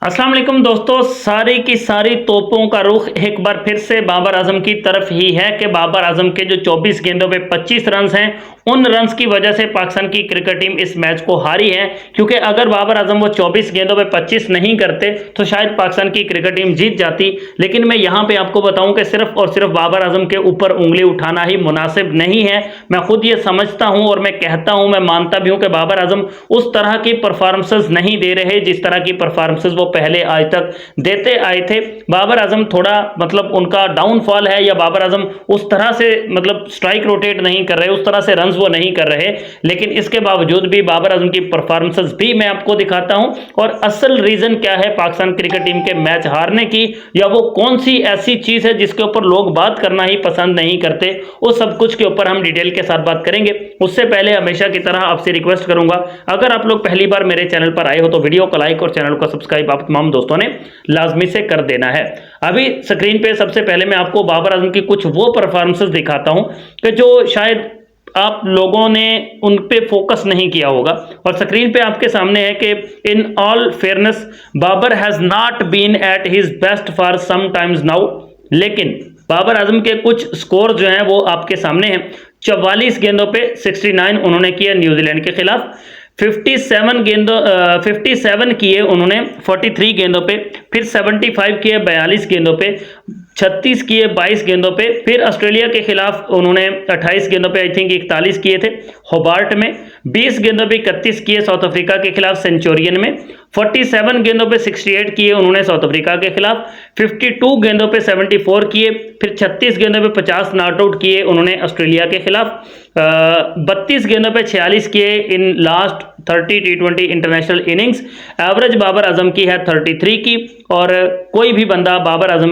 अस्सलाम वालेकुम दोस्तों, सारी की सारी तोपों का रुख एक बार फिर से बाबर आजम की तरफ ही है कि बाबर आजम के जो 24 गेंदों पे 25 रन हैं, उन रन्स की वजह से पाकिस्तान की क्रिकेट टीम इस मैच को हारी है। क्योंकि अगर बाबर आजम वो 24 गेंदों पे 25 नहीं करते तो शायद पाकिस्तान की क्रिकेट टीम जीत जाती। लेकिन मैं यहां पे आपको बताऊं कि सिर्फ और सिर्फ बाबर आजम के ऊपर उंगली उठाना ही मुनासिब नहीं है। मैं खुद ये समझता हूं और मैं कहता हूं, मैं मानता भी हूं कि बाबर आजम उस तरह की परफॉर्मेंसेस नहीं दे रहे जिस तरह की परफॉर्मेंसेस वो पहले आज तक देते आए थे। बाबर आजम थोड़ा उनका डाउनफॉल है, या बाबर आजम उस तरह से स्ट्राइक रोटेट नहीं कर रहे, उस तरह से रन्स वो नहीं कर रहे। लेकिन इसके बावजूद भी बाबर आजम की परफॉर्मेंसेस भी मैं आपको दिखाता हूं, और असल रीजन क्या है पाकिस्तान क्रिकेट टीम के मैच हारने की, या वो कौन सी ऐसी चीज है जिसके ऊपर लोग बात करना ही पसंद नहीं करते, उस सब कुछ के ऊपर हम डिटेल के साथ बात करेंगे। उससे पहले हमेशा की तरह आपसे रिक्वेस्ट करूंगा, अगर आप लोग पहली बार मेरे चैनल पर आए हो तो वीडियो को लाइक और चैनल को सब्सक्राइब आप तमाम दोस्तों ने लाजमी से कर देना है। अभी स्क्रीन पे सबसे पहले मैं आपको बाबर आजम की कुछ वो परफॉर्मेंसेस दिखाता हूं कि जो शायद आप लोगों ने उन पे फोकस नहीं किया होगा। और स्क्रीन पे आपके सामने है कि in all fairness Babar has not been at his best for some times now. लेकिन बाबर आजम के कुछ स्कोर जो हैं वो आपके सामने हैं। 44 गेंदों पे 69 उन्होंने किया न्यूजीलैंड के खिलाफ, 57 किए उन्होंने 43 गेंदों पे, फिर 75 किए 42 गेंदों पे, 36 किए 22 गेंदों पे, फिर ऑस्ट्रेलिया के खिलाफ उन्होंने 28 गेंदों पे आई थिंक 41 किए थे होबार्ट में, 20 गेंदों पे 31 किए साउथ अफ्रीका के खिलाफ सेंचुरियन में, 47 गेंदों पे 68 किए उन्होंने साउथ अफ्रीका के खिलाफ, 52 गेंदों पे 74 किए, फिर 36 गेंदों पे 50 नॉट आउट किए उन्होंने ऑस्ट्रेलिया के खिलाफ, 32 गेंदों पे 46 किए in last 30 T20 international innings. Average Babar Azam की है 33 की, और कोई भी बंदा बाबर आजम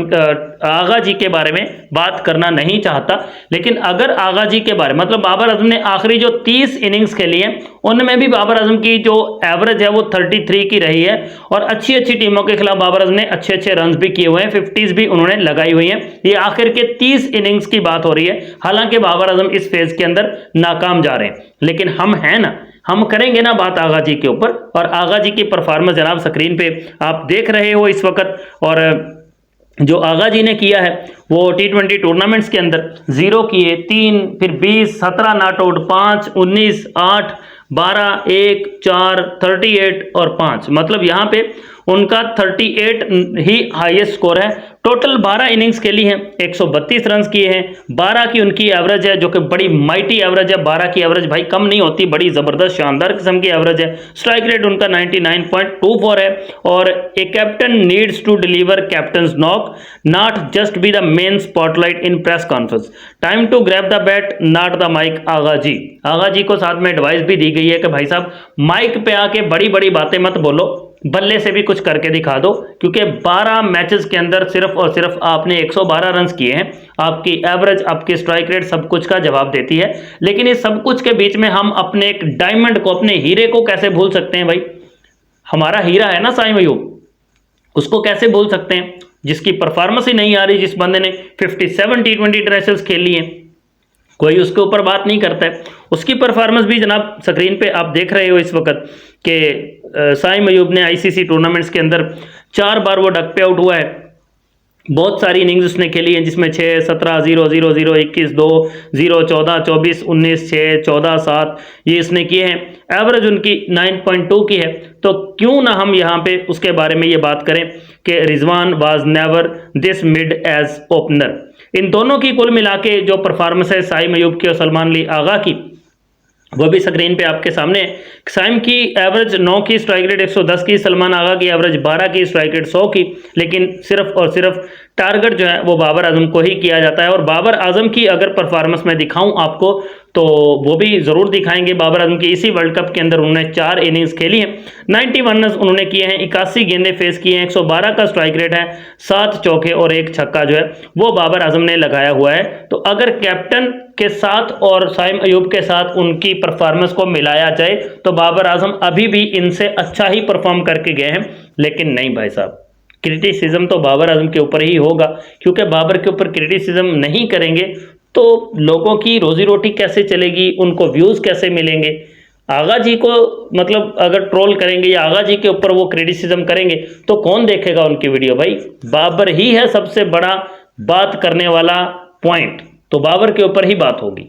आगा जी के बारे में बात करना नहीं चाहता। लेकिन अगर आगा जी के बारे बाबर आजम ने आखिरी जो 30 इनिंग्स खेली हैं उनमें भी बाबर आजम की जो एवरेज है वो 33 की रही है, और अच्छी अच्छी टीमों के खिलाफ बाबर आजम ने अच्छे अच्छे रन भी किए हुए हैं, 50s भी उन्होंने लगाई हुई हैं। ये आखिर के 30 इनिंग्स की बात हो रही है। हालांकि बाबर आजम इस फेज के अंदर नाकाम जा रहे हैं, लेकिन हम हैं ना, हम करेंगे ना बात आगा जी के ऊपर। और आगा जी की परफॉर्मेंस जनाब स्क्रीन पे आप देख रहे हो इस वक्त। और जो आगा जी ने किया है वो T20 टूर्नामेंट्स के अंदर 0 किए, 3, फिर 20, 17 नॉट आउट, 5, 19, 8, 12, 1, 4, 38 और 5। यहाँ पे उनका 38 ही हाईएस्ट स्कोर है। टोटल 12 इनिंग्स खेली हैं, 132 रन किए हैं, 12 की उनकी एवरेज है जो कि बड़ी माइटी एवरेज है। 12 की एवरेज भाई कम नहीं होती, बड़ी जबरदस्त शानदार किस्म की एवरेज है। स्ट्राइक रेट उनका 99.24 है। और a captain needs to deliver captain's knock, not just be the main spotlight in press conference, time to grab the bat not the mic. Agha ji को साथ में एडवाइस भी दी गई है कि भाई साहब माइक पे आके बड़ी बड़ी बातें मत बोलो, बल्ले से भी कुछ करके दिखा दो। क्योंकि 12 मैचेस के अंदर सिर्फ और सिर्फ आपने 112 रन किए हैं। आपकी एवरेज, आपकी स्ट्राइक रेट सब कुछ का जवाब देती है। लेकिन इस सब कुछ के बीच में हम अपने एक डायमंड को, अपने हीरे को कैसे भूल सकते हैं भाई? हमारा हीरा है ना साइम अयूब, उसको कैसे भूल सकते हैं जिसकी परफॉर्मेंस ही नहीं आ रही, जिस बंदे ने 57 T20 इंटरनेशनल्स खेल लिए, कोई उसके ऊपर बात नहीं करता है। उसकी परफॉर्मेंस भी जनाब स्क्रीन पे आप देख रहे हो इस वक्त कि साइम अयूब ने आईसीसी टूर्नामेंट्स के अंदर 4 बार वो डक पे आउट हुआ है। बहुत सारी इनिंग्स उसने खेली हैं जिसमें 6, 17, 0, 0, 0, 21, 2, 0, 14, 24, 19, 6, 14, 7 ये इसने किए हैं। एवरेज उनकी 9.2 की है। तो क्यों ना हम यहाँ पे उसके बारे में ये बात करें कि Rizwan was never this mid age opener. इन दोनों की कुल मिला के जो परफॉर्मेंस है साइम अयूब की और सलमान अली आगा की, वो भी स्क्रीन पे आपके सामने। साइम की एवरेज 9 की, स्ट्राइक रेट 110 की, सलमान आगा की एवरेज 12 की, स्ट्राइक रेट 100 की। लेकिन सिर्फ और सिर्फ टारगेट जो है वो बाबर आजम को ही किया जाता है। और बाबर आजम की अगर परफॉर्मेंस मैं दिखाऊं आपको तो वो भी ज़रूर दिखाएंगे। बाबर आजम की इसी वर्ल्ड कप के अंदर उन्होंने 4 इनिंग्स खेली हैं, 91 रन उन्होंने किए हैं, 81 गेंदें फेस की हैं, 112 का स्ट्राइक रेट है, 7 चौके और 1 छक्का जो है वो बाबर आजम ने लगाया हुआ है। तो अगर कैप्टन के साथ और साइम अयूब के साथ उनकी परफॉर्मेंस को मिलाया जाए तो बाबर आजम अभी भी इनसे अच्छा ही परफॉर्म करके गए हैं। लेकिन नहीं भाई साहब, क्रिटिसिज्म तो बाबर आजम के ऊपर ही होगा, क्योंकि बाबर के ऊपर क्रिटिसिज्म नहीं करेंगे तो लोगों की रोजी रोटी कैसे चलेगी, उनको व्यूज़ कैसे मिलेंगे? आगा जी को मतलब अगर ट्रोल करेंगे या आगा जी के ऊपर वो क्रिटिसिज्म करेंगे तो कौन देखेगा उनकी वीडियो? भाई बाबर ही है सबसे बड़ा बात करने वाला पॉइंट, तो बाबर के ऊपर ही बात होगी।